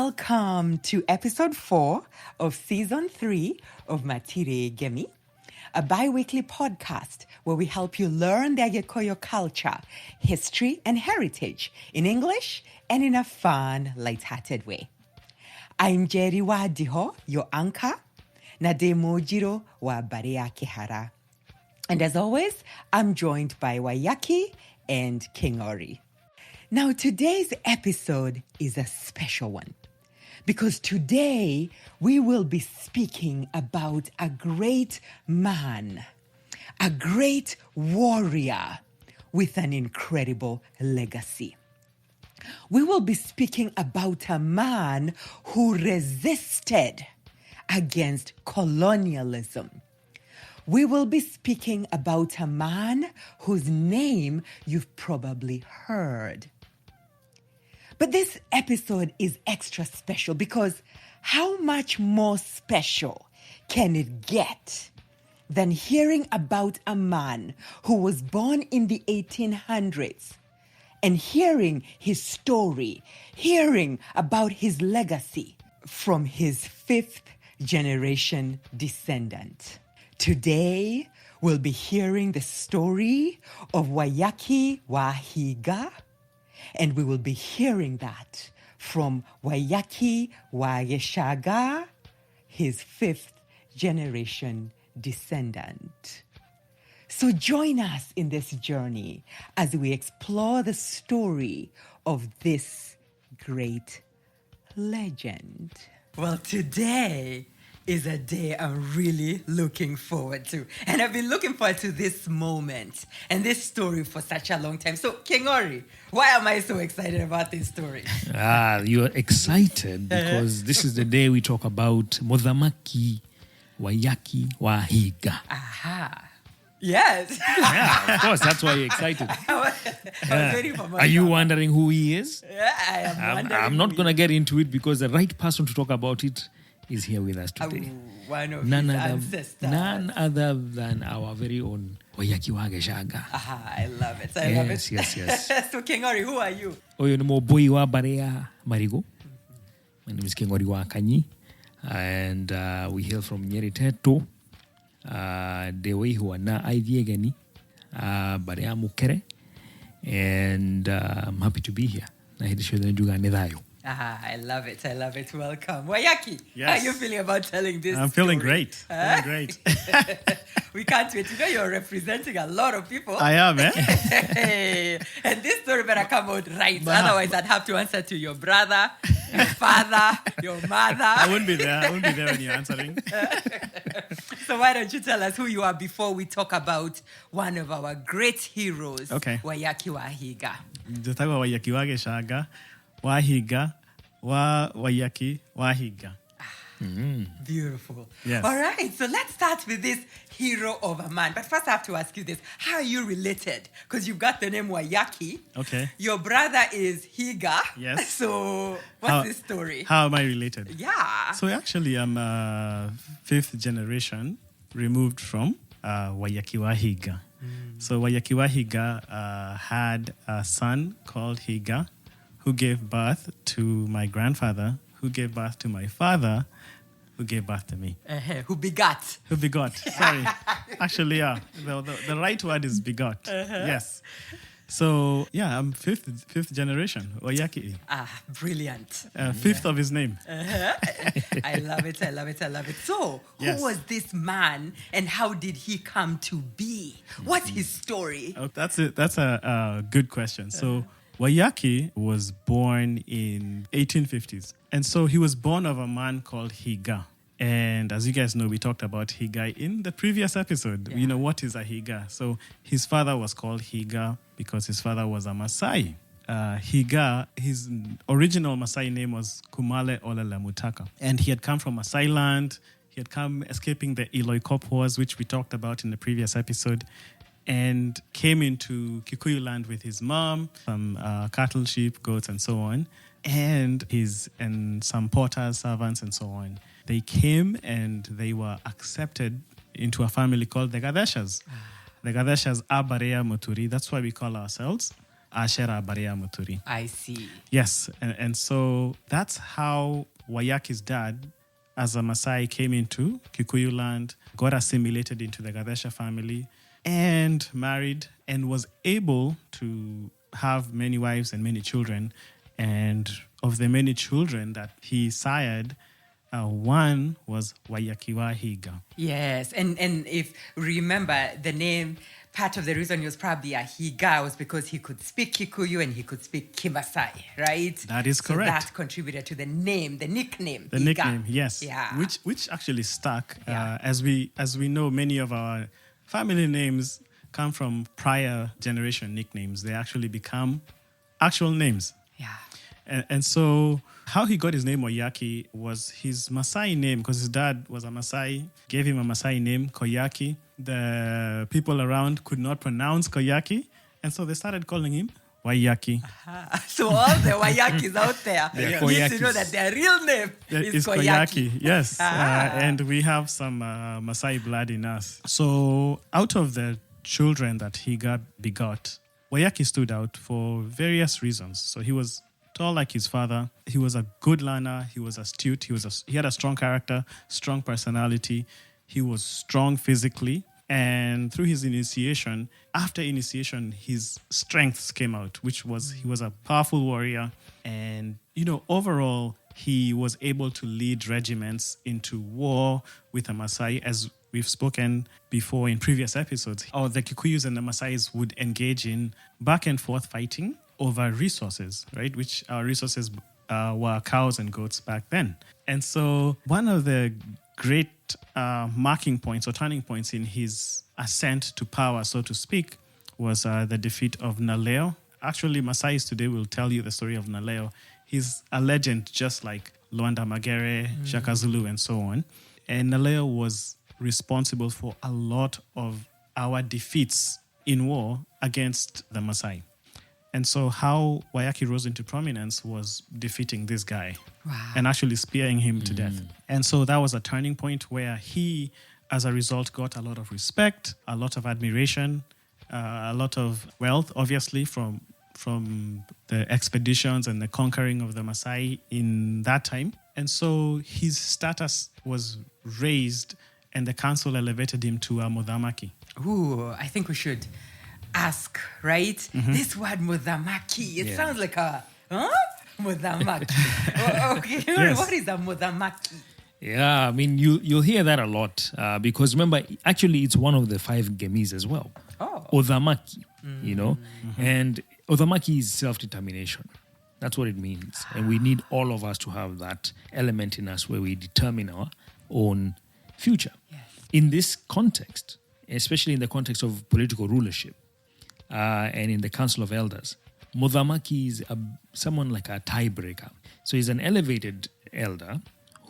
Welcome to episode 4 of season 3 of Matire Gemi, a bi-weekly podcast where we help you learn the Gikuyu culture, history, and heritage in English and in a fun, light-hearted way. I'm Jerry Wadiho, your anchor, Nade Mojiro wa Bariakihara. And as always, I'm joined by Waiyaki and King Ori. Now, today's episode is a special one because today we will be speaking about a great man, a great warrior with an incredible legacy. We will be speaking about a man who resisted against colonialism. We will be speaking about a man whose name you've probably heard. But this episode is extra special because how much more special can it get than hearing about a man who was born in the 1800s and hearing his story, hearing about his legacy from his 5th generation descendant. Today, we'll be hearing the story of Waiyaki Wa Hinga, and we will be hearing that from Waiyaki Wa Hinga, his 5th generation descendant. So join us in this journey as we explore the story of this great legend. Well, today is a day I'm really looking forward to. And I've been looking forward to this moment and this story for such a long time. So, King Ori, why am I so excited about this story? You're excited because this is the day we talk about Mûthamaki, Waiyaki Wa Hinga. Aha. Yes. Yeah, of course, that's why you're excited. I was waiting for my Are you wondering who he is? Yeah, I am wondering. I'm not going to get into it because the right person to talk about it is here with us today. One of None his other, ancestors. none other than our very own Waiyaki Wa Hinga. Aha, I love it. I love it. Yes. So, King Ori, who are you? Oyo ni moboi wa Barea Marigo. My name is King Ori wa Kanyi, and we hail from Nyeri Teto. Dewe huwa na Aiviegani, Barea Mukere, and I'm happy to be here. I love it. I love it. Welcome. Waiyaki, Yes. how are you feeling about telling this I'm feeling story? great. Feeling great. We can't wait. You know you're representing a lot of people. I am, eh? Hey, and this story better come out right. Otherwise, I'd have to answer to your brother, your father, your mother. I wouldn't be there. I wouldn't be there when you're answering. So why don't you tell us who you are before we talk about one of our great heroes, Okay. Waiyaki Wa Hinga. Njĩtagwo Waiyaki wa Gĩcanga, wa Hinga, wa Waiyaki wa Hinga. Beautiful. Yes. All right, so let's start with this hero of a man. But first, I have to ask you this: how are you related? Because you've got the name Waiyaki. Okay. Your brother is Hinga. Yes. So what's this story? How am I related? Yeah. So actually, I'm 5th generation removed from Waiyaki wa Hinga. So Waiyaki wa Hinga had a son called Hinga who gave birth to my grandfather, who gave birth to my father, who gave birth to me. Who begat? Who begot? Sorry. Actually, yeah. The right word is begot. Yes. So, yeah, I'm fifth generation, Waiyaki. Brilliant. 5th of his name. I love it. I love it. I love it. So, Yes. who was this man and how did he come to be? What's his story? Oh, that's a good question. So, Waiyaki was born in 1850s. And so he was born of a man called Hinga. And as you guys know, we talked about Hinga in the previous episode. Yeah. You know, what is a Hinga? So his father was called Hinga because his father was a Maasai. Hinga, his original Maasai name was Kumale Olela Mutaka. And he had come from Maasai land. He had come escaping the Iloikop Wars, which we talked about in the previous episode, and came into Kikuyu land with his mom, some cattle, sheep, goats, and so on, and some porters, servants, and so on. They came and they were accepted into a family called the Gadeshas. The Gadeshas are Barea Muturi. That's why we call ourselves Ashera Barea Muturi. I see. Yes, and so that's how Waiyaki's dad, as a Maasai, came into Kikuyu land, got assimilated into the Gadesha family, and married, and was able to have many wives and many children. And of the many children that he sired, one was Waiyaki Wa Hinga. Yes, and if remember the name, part of the reason he was probably a Higa was because he could speak Kikuyu and he could speak Kimasai, right? That is correct. So that contributed to the name, the nickname. The Higa. nickname, yes. Yeah. Which actually stuck. Yeah. As we know, many of our family names come from prior generation nicknames. They actually become actual names. Yeah. And so how he got his name Waiyaki was his Maasai name, because his dad was a Maasai, gave him a Maasai name, Koyaki. The people around could not pronounce Koyaki, and so they started calling him Waiyaki. So all the Waiyakis out there need to know that their real name is Koyaki. Yes, and we have some Maasai blood in us. So out of the children that he begot, Waiyaki stood out for various reasons. So he was tall like his father. He was a good learner. He was astute. He had a strong character, strong personality. He was strong physically. And through his initiation, after initiation, his strengths came out, which was he was a powerful warrior. And, overall, he was able to lead regiments into war with the Maasai, as we've spoken before in previous episodes. Or the Kikuyus and the Maasais would engage in back and forth fighting over resources, right? Which our resources were cows and goats back then. And so one of the great marking points or turning points in his ascent to power, so to speak, was the defeat of Naleo. Actually, Maasais today will tell you the story of Naleo. He's a legend, just like Luanda Magere, Shaka Zulu, and so on. And Naleo was responsible for a lot of our defeats in war against the Maasai. And so how Waiyaki rose into prominence was defeating this guy and actually spearing him to death. And so that was a turning point where he, as a result, got a lot of respect, a lot of admiration, a lot of wealth, obviously, from the expeditions and the conquering of the Maasai in that time. And so his status was raised, and the council elevated him to a Mûthamaki. Ooh, I think we should ask, right? This word Mûthamaki, it sounds like a, Mûthamaki. Okay, Yes. What is a Mûthamaki? Yeah, I mean, you'll hear that a lot because remember, actually, it's one of the 5 Gemis as well. Oh. Odhamaki, and Odhamaki is self-determination. That's what it means. And we need all of us to have that element in us where we determine our own future. Yes. In this context, especially in the context of political rulership and in the Council of Elders, Mûthamaki is someone like a tiebreaker. So he's an elevated elder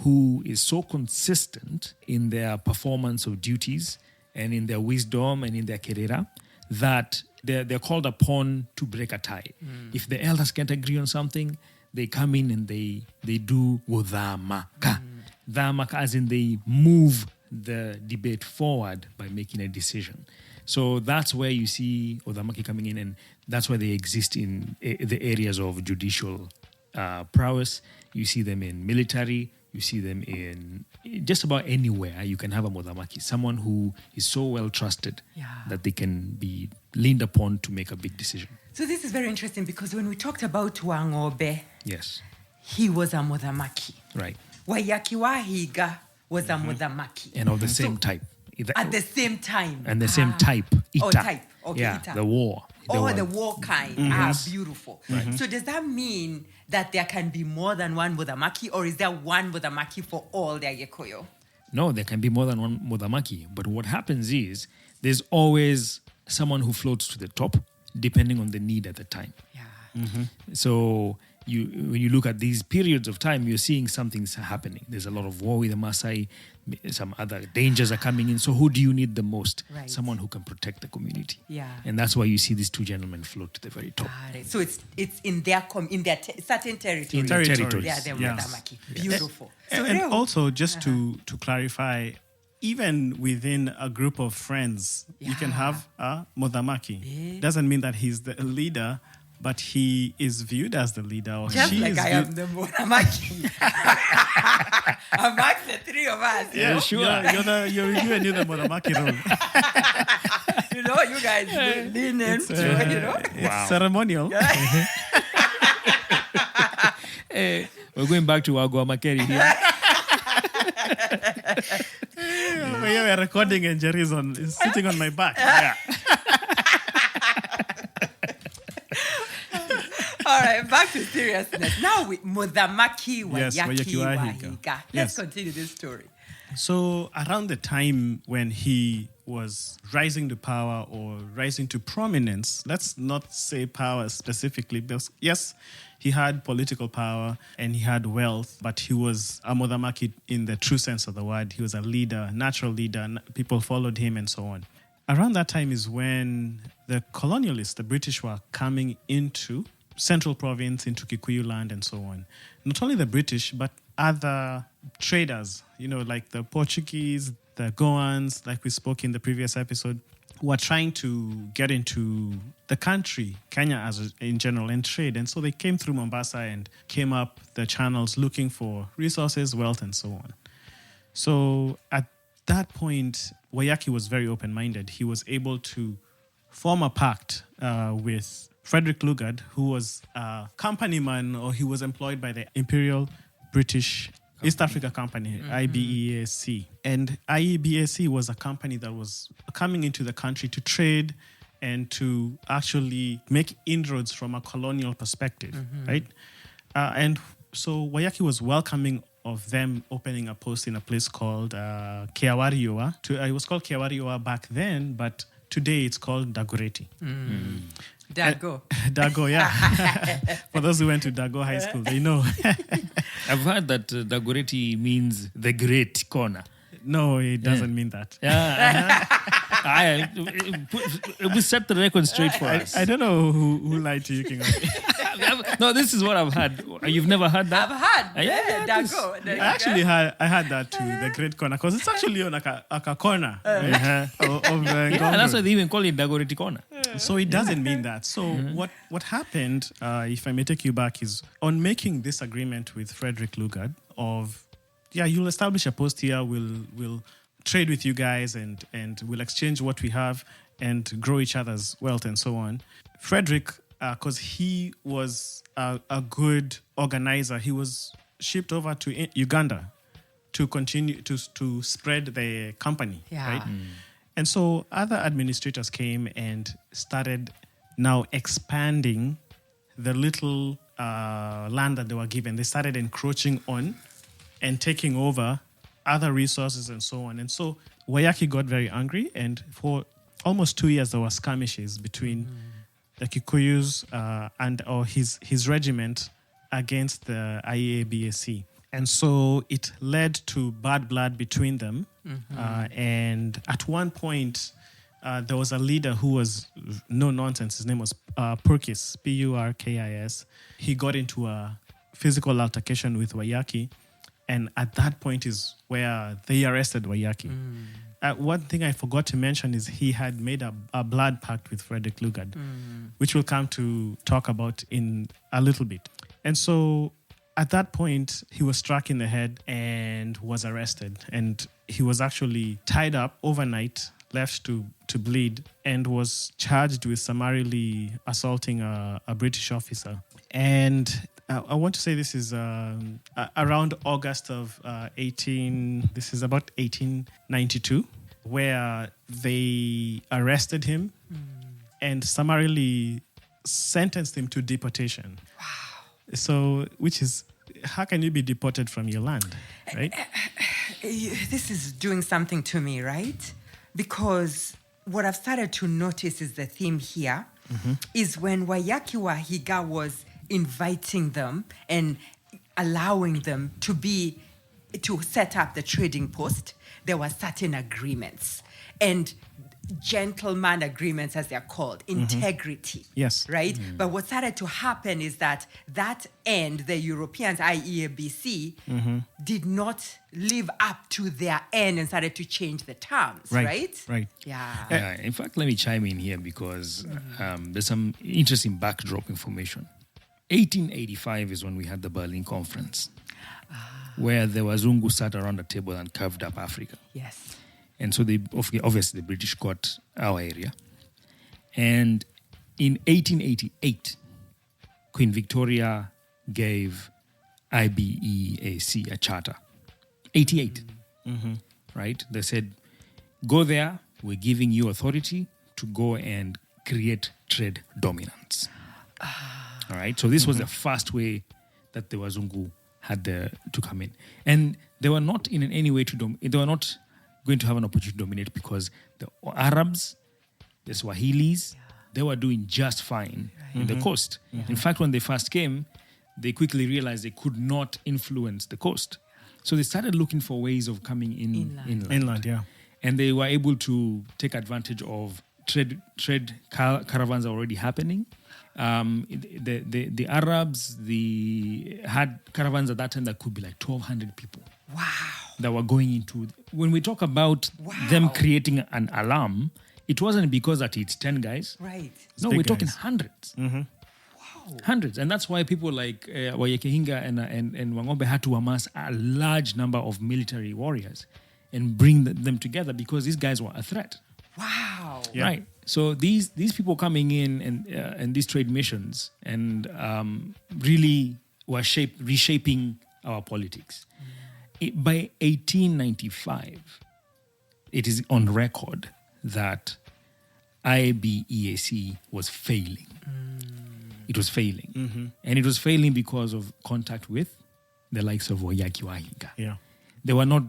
who is so consistent in their performance of duties and in their wisdom and in their kerera that they're called upon to break a tie. If the elders can't agree on something, they come in and they do Wodhamaka. Dhamaka as in they move the debate forward by making a decision. So that's where you see Odhamaki coming in, and that's where they exist in the areas of judicial prowess. You see them in military. You see them in just about anywhere. You can have a Mûthamaki, someone who is so well trusted that they can be leaned upon to make a big decision. So this is very interesting because when we talked about Wangobe, Yes, he was a Mûthamaki. right. Waiyaki Wa Hinga was a Mûthamaki. And of the same type. At the same time. And the same type. Ita. Oh, type. Okay, yeah, Ita. the war. The war kind. Beautiful. So does that mean that there can be more than one Mûthamaki, or is there one Mûthamaki for all the Gikuyu? No, there can be more than one Mûthamaki. But what happens is there's always someone who floats to the top depending on the need at the time. Yeah. So when you look at these periods of time, you're seeing something's happening. There's a lot of war with the Maasai. Some other dangers are coming in. So who do you need the most? Right. Someone who can protect the community. Yeah. And that's why you see these 2 gentlemen float to the very top. Got it. So it's in their certain territory. In their territories. Yeah, they're Mûthamaki. Beautiful. So And Reo- also, just to clarify, even within a group of friends, you can have a Mûthamaki. Doesn't mean that he's the leader but he is viewed as the leader. Or Just she like is I am the Mûthamaki. Amongst the three of us. You know? Sure. You're you and you're the Mûthamaki role. You know, you guys lean in, you know. It's ceremonial. We're going back to Wagwa Makeri here. We're recording and Jerry's is sitting on my back. Yeah. All right, back to seriousness. Now with Mûthamaki Waiyaki Wa Hinga. Let's continue this story. So around the time when he was rising to power or rising to prominence, let's not say power specifically, because yes, he had political power and he had wealth, but he was a Mûthamaki in the true sense of the word. He was a leader, natural leader, and people followed him and so on. Around that time is when the colonialists, the British, were coming into Central Province, into Kikuyu land and so on. Not only the British, but other traders, like the Portuguese, the Goans, like we spoke in the previous episode, who are trying to get into the country, Kenya in general, and trade. And so they came through Mombasa and came up the channels looking for resources, wealth, and so on. So at that point, Waiyaki was very open-minded. He was able to form a pact with Frederick Lugard, who was a companyman, or he was employed by the Imperial British East Africa Company, IBEAC. And IBEAC was a company that was coming into the country to trade and to actually make inroads from a colonial perspective, right? And so Waiyaki was welcoming of them opening a post in a place called Keawariwa. It was called Keawariwa back then, but today it's called Dagoretti. Dago. Dago, yeah. For those who went to Dago High School, they know. I've heard that Dagoretti means the great corner. No, it doesn't mean that. Yeah. We set the record straight for us. I don't know who lied to you, King. No, this is what I've heard. You've never heard that? I've heard. Dago. I had that too, the great corner, because it's actually on a corner. That's why they even call it Dagoretti corner. So it doesn't mean that. So what happened, if I may take you back, is on making this agreement with Frederick Lugard of, you'll establish a post here, we'll trade with you guys and we'll exchange what we have and grow each other's wealth and so on. Frederick, because he was a good organizer, he was shipped over to Uganda to continue to spread the company, right? And so other administrators came and started now expanding the little land that they were given. They started encroaching on and taking over other resources and so on. And so Waiyaki got very angry, and for almost 2 years there were skirmishes between the Kikuyus and his regiment against the IABAC. And so it led to bad blood between them. And at one point, there was a leader who was no nonsense. His name was Purkis, Purkis. He got into a physical altercation with Waiyaki. And at that point is where they arrested Waiyaki. One thing I forgot to mention is he had made a blood pact with Frederick Lugard, which we'll come to talk about in a little bit. And so at that point, he was struck in the head and was arrested. And he was actually tied up overnight, left to bleed, and was charged with summarily assaulting a British officer. And I want to say this is around August of this is about 1892, where they arrested him and summarily sentenced him to deportation. Wow. So, which is, how can you be deported from your land, right? This is doing something to me, right? Because what I've started to notice is the theme here is when Waiyaki Wa Hinga was inviting them and allowing them to set up the trading post, there were certain agreements. And gentleman agreements, as they're called, integrity. Yes. Right? But what started to happen is that end, the Europeans, i.e. ABC, did not live up to their end and started to change the terms, right? Right. Yeah. In fact, let me chime in here because there's some interesting backdrop information. 1885 is when we had the Berlin Conference, where the Wazungu sat around a table and carved up Africa. Yes. And so obviously the British got our area. And in 1888, Queen Victoria gave IBEAC a charter. 88, right? They said, go there, we're giving you authority to go and create trade dominance. All right? So this was the first way that the Wazungu had to come in. And they were not in any way they were not going to have an opportunity to dominate because the Arabs, the Swahilis, they were doing just fine in the coast. In fact, when they first came, they quickly realized they could not influence the coast. So they started looking for ways of coming inland. Yeah. And they were able to take advantage of trade caravans already happening. The Arabs, had caravans at that time that could be like 1,200 people. Wow. That were going into... When we talk about them creating an alarm, it wasn't because that it's 10 guys. Right. No, we're talking hundreds. Wow. Hundreds. And that's why people like Waiyaki Hinga and Wangombe had to amass a large number of military warriors and bring them together because these guys were a threat. Wow. Yeah. Right. So these people coming in and these trade missions and really were reshaping our politics. By 1895, it is on record that IBEAC was failing. It was failing. And it was failing because of contact with the likes of Waiyaki Wa Hinga. Yeah. They were not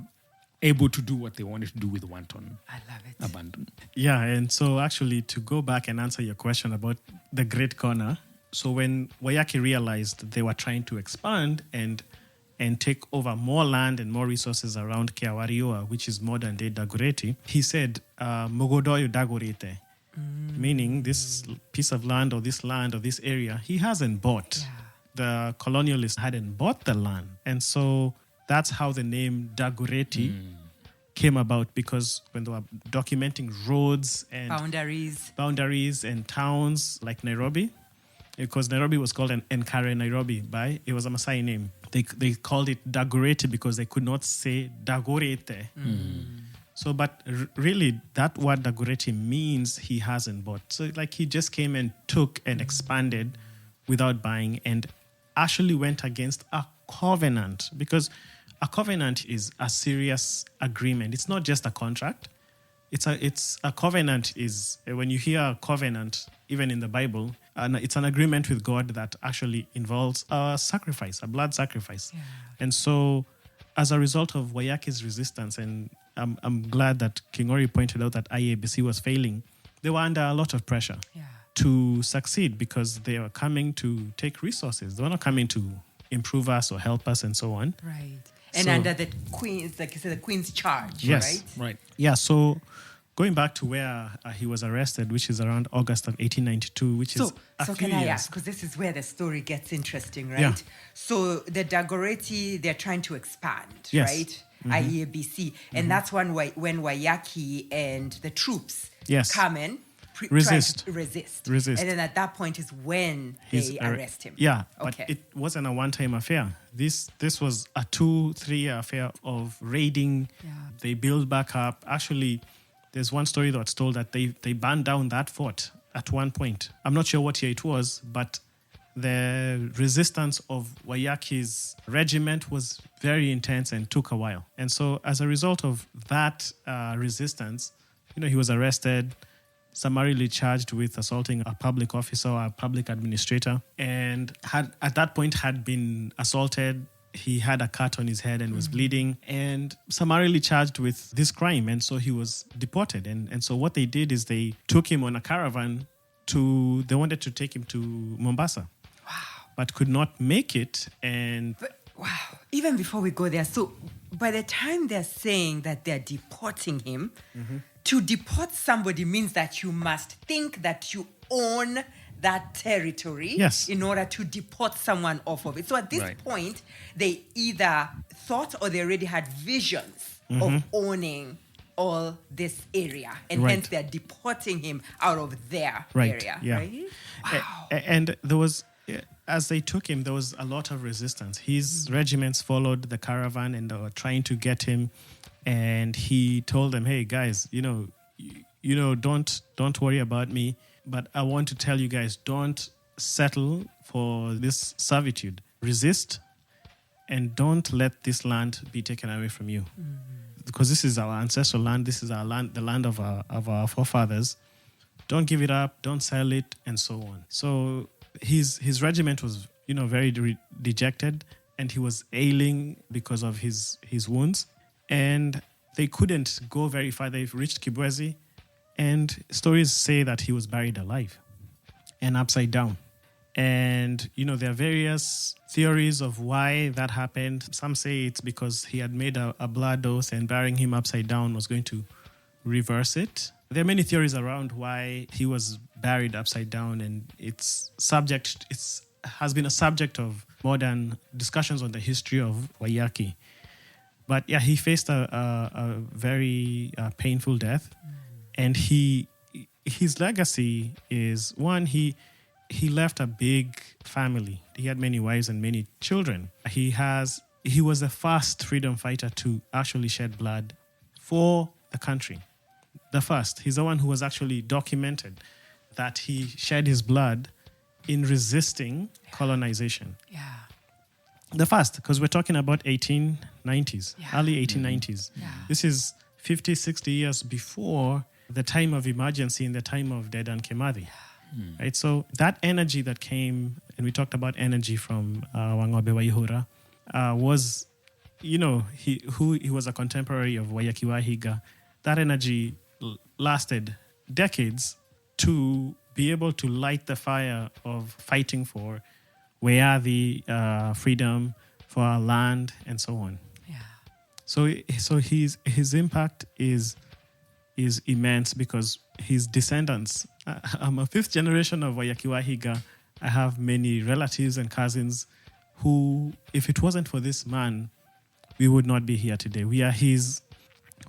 able to do what they wanted to do with wanton I love it. abandon. Yeah, and so actually to go back and answer your question about the Great Corner, so when Waiyaki realized they were trying to expand and take over more land and more resources around Kiawariua, which is modern-day Dagoretti, he said, Mogodoyo Dagorete, meaning this piece of land or this area, he hasn't bought. Yeah. The colonialists hadn't bought the land. And so that's how the name Dagoretti came about, because when they were documenting roads and boundaries and towns like Nairobi, because Nairobi was called Enkare Nairobi it was a Maasai name. They called it Dagoretti because they could not say Dagorete. So, but really that word Dagoretti means he hasn't bought. So like he just came and took and expanded without buying and actually went against a covenant, because a covenant is a serious agreement. It's not just a contract. It's a covenant is, when you hear a covenant, even in the Bible, it's an agreement with God that actually involves a sacrifice, a blood sacrifice. Yeah. And so as a result of Waiyaki's resistance, and I'm glad that King Ori pointed out that IABC was failing, they were under a lot of pressure to succeed because they were coming to take resources. They were not coming to improve us or help us and so on. Right. And So- under the Queen's, like you said, the Queen's charge, Yes. right? Right. Yeah, so going back to where he was arrested, which is around August of 1892, which is a So few can I years. ask, because this is where the story gets interesting, right? Yeah. So the Dagoretti, they're trying to expand, Yes. right? IABC. And that's when Waiyaki and the troops Yes. come in. Resist. Try to resist. Resist. And then at that point is when they arrest him. Yeah, Okay. but it wasn't a one-time affair. This was a 2-3-year affair of raiding. Yeah. They build back up. Actually, there's one story that's told that they burned down that fort at one point. I'm not sure what year it was, but the resistance of Waiyaki's regiment was very intense and took a while. And so as a result of that resistance, he was arrested, summarily charged with assaulting a public officer or a public administrator, and at that point had been assaulted. He had a cut on his head and was bleeding, and summarily charged with this crime. And so he was deported. And so what they did is they took him on a caravan they wanted to take him to Mombasa. Wow. But could not make it. And But, wow. Even before we go there, so by the time they're saying that they're deporting him, to deport somebody means that you must think that you own that territory Yes. in order to deport someone off of it. So at this Right. point, they either thought or they already had visions of owning all this area. And Right. hence they're deporting him out of their Right. area. Yeah. Right? Wow. And there was, as they took him, there was a lot of resistance. His regiments followed the caravan and they were trying to get him. And he told them, "Hey guys, don't worry about me. But I want to tell you guys, don't settle for this servitude. Resist, and don't let this land be taken away from you, because this is our ancestral land. This is our land, the land of our forefathers. Don't give it up. Don't sell it, and so on." So his regiment was, very dejected, and he was ailing because of his wounds, and they couldn't go very far. They reached Kibwezi, and stories say that he was buried alive and upside down. And, there are various theories of why that happened. Some say it's because he had made a blood oath and burying him upside down was going to reverse it. There are many theories around why he was buried upside down, and it has been a subject of modern discussions on the history of Waiyaki. But yeah, he faced a very painful death. And his legacy is, one, he left a big family. He had many wives and many children. He was the first freedom fighter to actually shed blood for the country. The first. He's the one who was actually documented that he shed his blood in resisting colonization. Yeah. The first, because we're talking about 1890s, Yeah. early 1890s. Yeah. This is 50, 60 years before the time of emergency in the time of Dedan Kimathi. Right? So that energy that came, and we talked about energy from Wangobe Waihura, was, he was a contemporary of Waiyaki Wa Hinga. That energy lasted decades to be able to light the fire of fighting for Waiyaki, freedom, for our land, and so on. Yeah. So his impact is immense because his descendants. I'm a fifth generation of Waiyaki Wa Hinga. I have many relatives and cousins who, if it wasn't for this man, we would not be here today. We are his,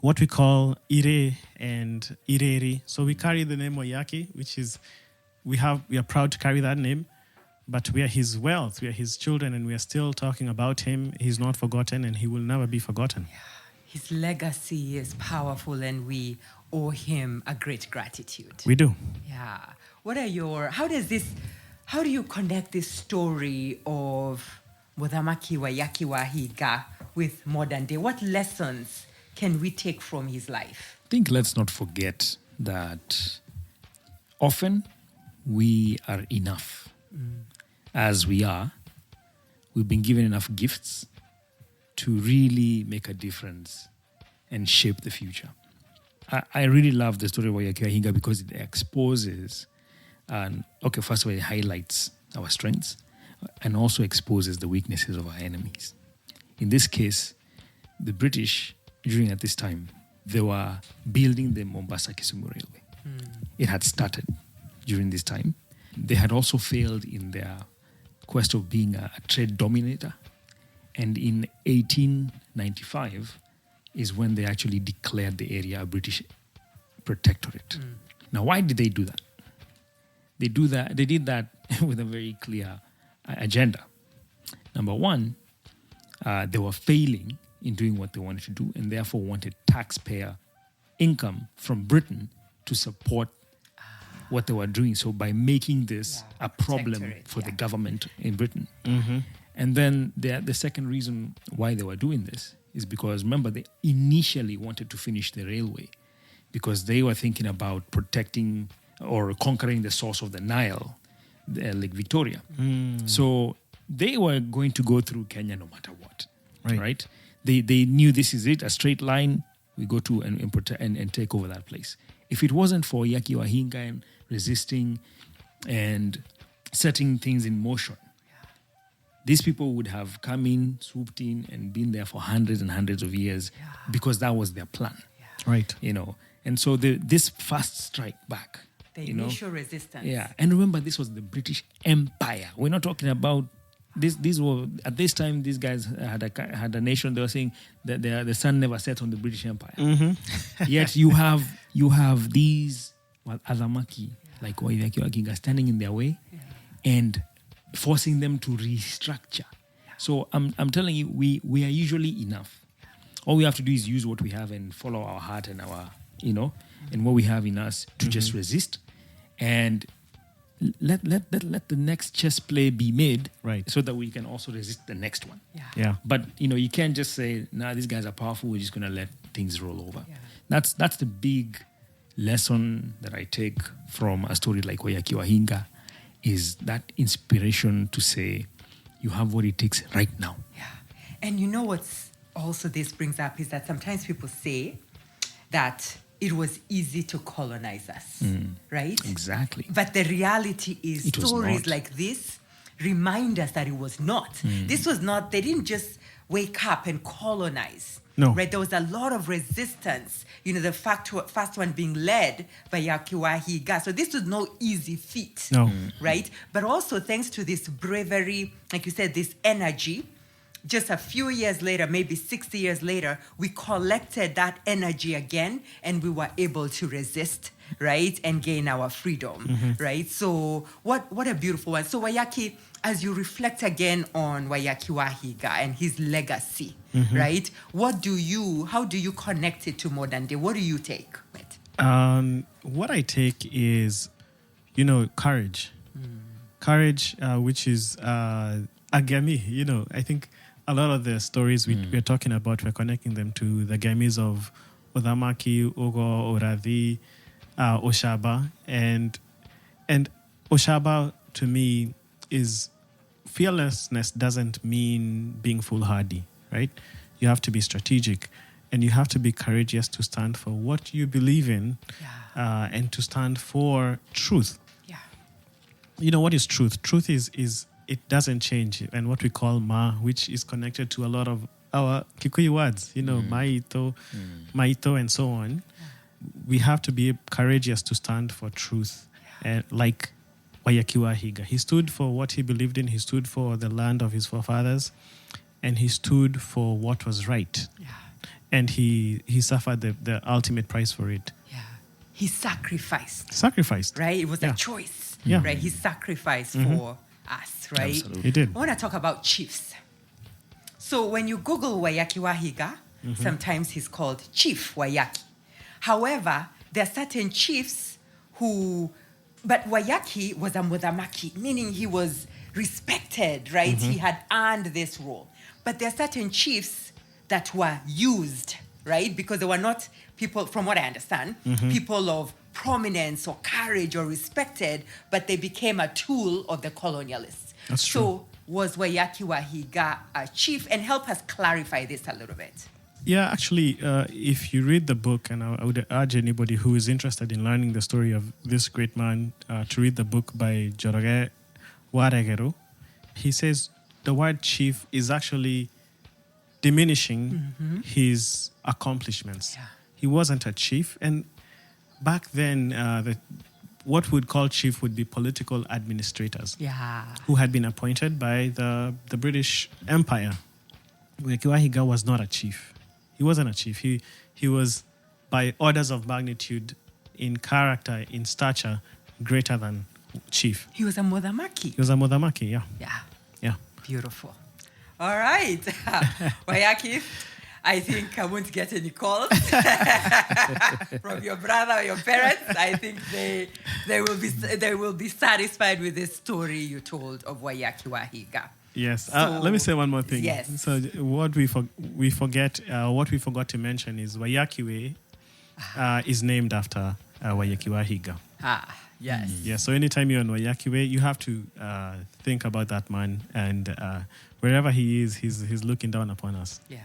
what we call Ire and Ireri. So we carry the name Waiyaki, which is, we are proud to carry that name, but we are his wealth, we are his children, and we are still talking about him. He's not forgotten, and he will never be forgotten. His legacy is powerful, and we owe him a great gratitude. We do. Yeah. How do you connect this story of Mûthamaki Waiyaki Wa Hinga with modern day? What lessons can we take from his life? I think let's not forget that often we are enough as we are. We've been given enough gifts to really make a difference and shape the future. I really love the story of Waiyaki Wa Hinga because it exposes, first of all, it highlights our strengths and also exposes the weaknesses of our enemies. In this case, the British, at this time, they were building the Mombasa-Kisumu Railway. It had started during this time. They had also failed in their quest of being a trade dominator. And in 1895 is when they actually declared the area a British protectorate. Now, why did they do that? They did that with a very clear agenda. Number one, they were failing in doing what they wanted to do, and therefore wanted taxpayer income from Britain to support what they were doing. So by making this a problem for the government in Britain. And then the second reason why they were doing this is because, remember, they initially wanted to finish the railway because they were thinking about protecting or conquering the source of the Nile, Lake Victoria. So they were going to go through Kenya no matter what, right? They knew this is it, a straight line, we go to and take over that place. If it wasn't for Waiyaki Wa Hinga and resisting and setting things in motion, these people would have come in, swooped in, and been there for hundreds and hundreds of years because that was their plan. Right. And so this fast strike back. The you know, initial resistance. Yeah. And remember, this was the British Empire. We're not talking about this. These were, at this time, these guys had a nation. They were saying that the sun never sets on the British Empire. Yet you have these Mûthamaki, like Waiyaki Wa Hinga, standing in their way and forcing them to restructure. So I'm telling you, we are usually enough. All we have to do is use what we have and follow our heart and our, and what we have in us to just resist, and let the next chess play be made, right, so that we can also resist the next one. Yeah. But you can't just say, nah, these guys are powerful, we're just gonna let things roll over. Yeah. That's the big lesson that I take from a story like Waiyaki Wa Hinga, is that inspiration to say you have what it takes right now. Yeah. And what's also this brings up is that sometimes people say that it was easy to colonize us, right? Exactly. But the reality is It was stories not. like this remind us that it was not. This was not, they didn't just wake up and colonize. No. Right? There was a lot of resistance. The first one being led by Waiyaki Wa Hinga. So this was no easy feat. No. Right? But also thanks to this bravery, like you said, this energy, just a few years later, maybe 60 years later, we collected that energy again and we were able to resist, right? And gain our freedom, right? So what a beautiful one. So Waiyaki, as you reflect again on Waiyaki Wa Hinga and his legacy, right? How do you connect it to modern day? What do you take, Matt? What I take is, courage. Courage, which is agami. I think a lot of the stories we're talking about, we're connecting them to the gamis of Mûthamaki, Ogo, Orathi, Oshaba. And Oshaba, to me, is fearlessness doesn't mean being foolhardy, right? You have to be strategic and you have to be courageous to stand for what you believe in, and to stand for truth. Yeah. What is truth? Truth is it doesn't change. And what we call ma, which is connected to a lot of our Kikuyu words, maito, and so on. We have to be courageous to stand for truth. And like Waiyaki Wa Hinga, he stood for what he believed in. He stood for the land of his forefathers, and he stood for what was right. Yeah. And he suffered the ultimate price for it. Yeah. He sacrificed. Right? It was a choice. Yeah. Right? He sacrificed for us, right? Absolutely. He did. I want to talk about chiefs. So when you Google Waiyaki Wa Hinga, sometimes he's called Chief Waiyaki. However, there are certain chiefs but Waiyaki was a Mûthamaki, meaning he was respected, right? He had earned this role. But there are certain chiefs that were used, right? Because they were not people, from what I understand, people of prominence or courage or respected, but they became a tool of the colonialists. That's true. So was Waiyaki Wa Hinga a chief? And help us clarify this a little bit. Yeah, actually, if you read the book, and I would urge anybody who is interested in learning the story of this great man to read the book by Joroge Waregero. He says the word chief is actually diminishing his accomplishments. Yeah. He wasn't a chief, and back then, what we'd call chief would be political administrators who had been appointed by the British Empire. Waiyaki Wa Hinga was not a chief. He wasn't a chief. He was, by orders of magnitude, in character, in stature, greater than chief. He was a Mûthamaki. He was a Mûthamaki, yeah. Yeah. Beautiful. All right. Waiyaki, I think I won't get any calls from your brother or your parents. I think they will be satisfied with this story you told of Waiyaki Wa Hinga. Yes. So, let me say one more thing. yes. So what we forgot to mention is Waiyaki Way is named after Waiyaki Wa Hinga. Yes. Yeah. So anytime you're on Waiyaki Way, you have to think about that man, and wherever he is, he's looking down upon us. Yeah.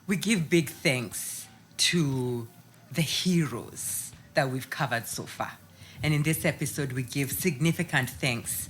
We give big thanks to the heroes that we've covered so far. And in this episode, we give significant thanks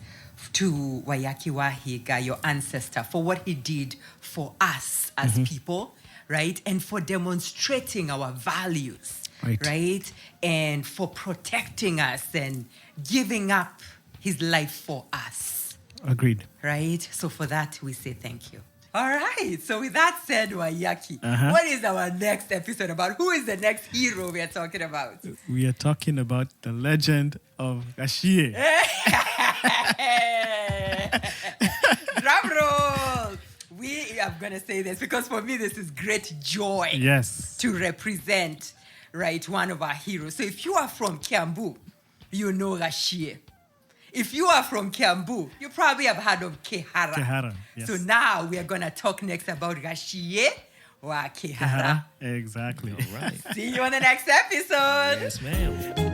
to Waiyaki Wa Hinga, your ancestor, for what he did for us as people, right? And for demonstrating our values, right? And for protecting us and giving up his life for us, Agreed. right? So for that, we say thank you. All right. So with that said, Waiyaki, Uh-huh. what is our next episode about? Who is the next hero we are talking about? We are talking about the legend of Gashie. Drum roll. We are going to say this because for me, this is great joy. Yes. To represent, right, one of our heroes. So if you are from Kiambu, you know Gashie. If you are from Kiambu, you probably have heard of Kehara. Kehara, yes. So now we are going to talk next about Gashie Wa Kehara. Exactly. All right. See you on the next episode. Yes, ma'am.